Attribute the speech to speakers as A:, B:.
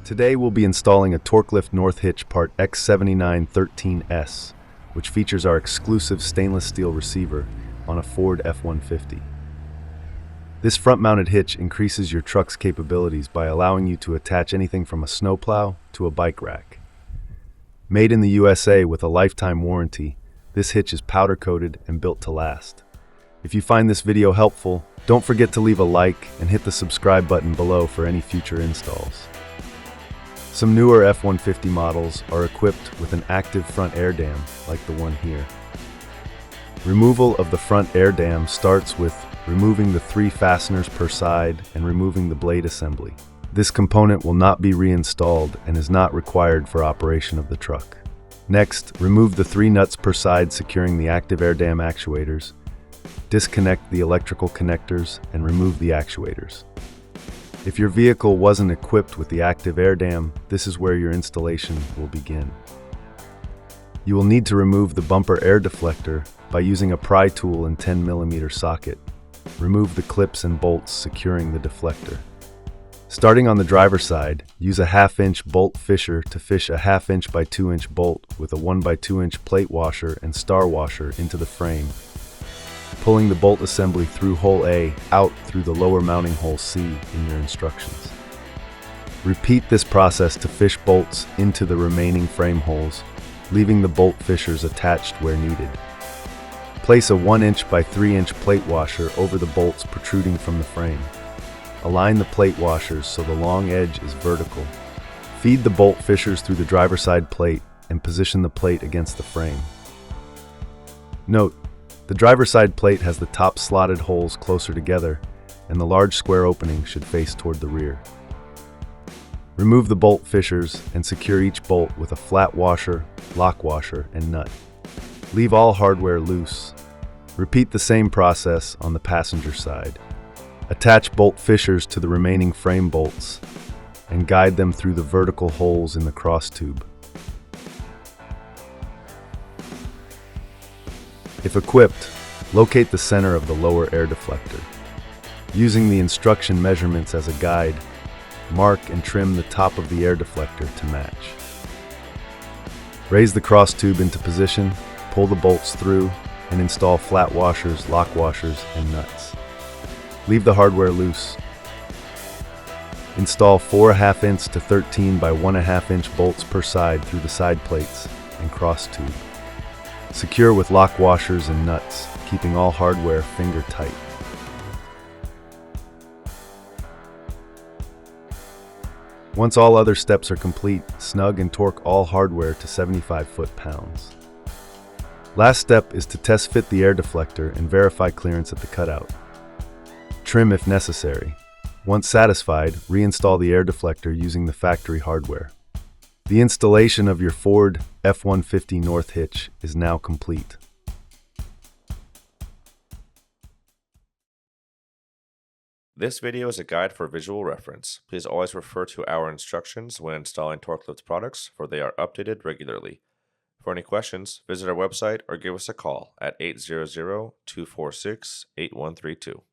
A: Today we'll be installing a Torklift NorthHitch part X7913S, which features our exclusive stainless steel receiver on a Ford F-150. This front-mounted hitch increases your truck's capabilities by allowing you to attach anything from a snowplow to a bike rack. Made in the USA with a lifetime warranty, this hitch is powder-coated and built to last. If you find this video helpful, don't forget to leave a like and hit the subscribe button below for any future installs. Some newer F-150 models are equipped with an active front air dam like the one here. Removal of the front air dam starts with removing the 3 fasteners per side and removing the blade assembly. This component will not be reinstalled and is not required for operation of the truck. Next, remove the 3 nuts per side securing the active air dam actuators. Disconnect the electrical connectors and remove the actuators. If your vehicle wasn't equipped with the active air dam, this is where your installation will begin. You will need to remove the bumper air deflector by using a pry tool and 10mm socket. Remove the clips and bolts securing the deflector. Starting on the driver's side, use a 1/2-inch bolt fisher to fish a 1/2-inch by 2-inch bolt with a 1 by 2-inch plate washer and star washer into the frame, pulling the bolt assembly through hole A out through the lower mounting hole C in your instructions. Repeat this process to fish bolts into the remaining frame holes, leaving the bolt fishers attached where needed. Place a 1-inch by 3-inch plate washer over the bolts protruding from the frame. Align the plate washers so the long edge is vertical. Feed the bolt fishers through the driver's side plate and position the plate against the frame. Note, the driver's side plate has the top slotted holes closer together, and the large square opening should face toward the rear. Remove the bolt fishers and secure each bolt with a flat washer, lock washer, and nut. Leave all hardware loose. Repeat the same process on the passenger side. Attach bolt fishers to the remaining frame bolts and guide them through the vertical holes in the cross tube. If equipped, locate the center of the lower air deflector. Using the instruction measurements as a guide, mark and trim the top of the air deflector to match. Raise the cross tube into position, pull the bolts through, and install flat washers, lock washers, and nuts. Leave the hardware loose. Install 4 1/2-inch to 13 by 1.5-inch bolts per side through the side plates and cross tube. Secure with lock washers and nuts, keeping all hardware finger tight. Once all other steps are complete, snug and torque all hardware to 75 foot-pounds. Last step is to test fit the air deflector and verify clearance at the cutout. Trim if necessary. Once satisfied, reinstall the air deflector using the factory hardware. The installation of your Ford F-150 NorthHitch is now complete.
B: This video is a guide for visual reference. Please always refer to our instructions when installing Torklift products, for they are updated regularly. For any questions, visit our website or give us a call at 800-246-8132.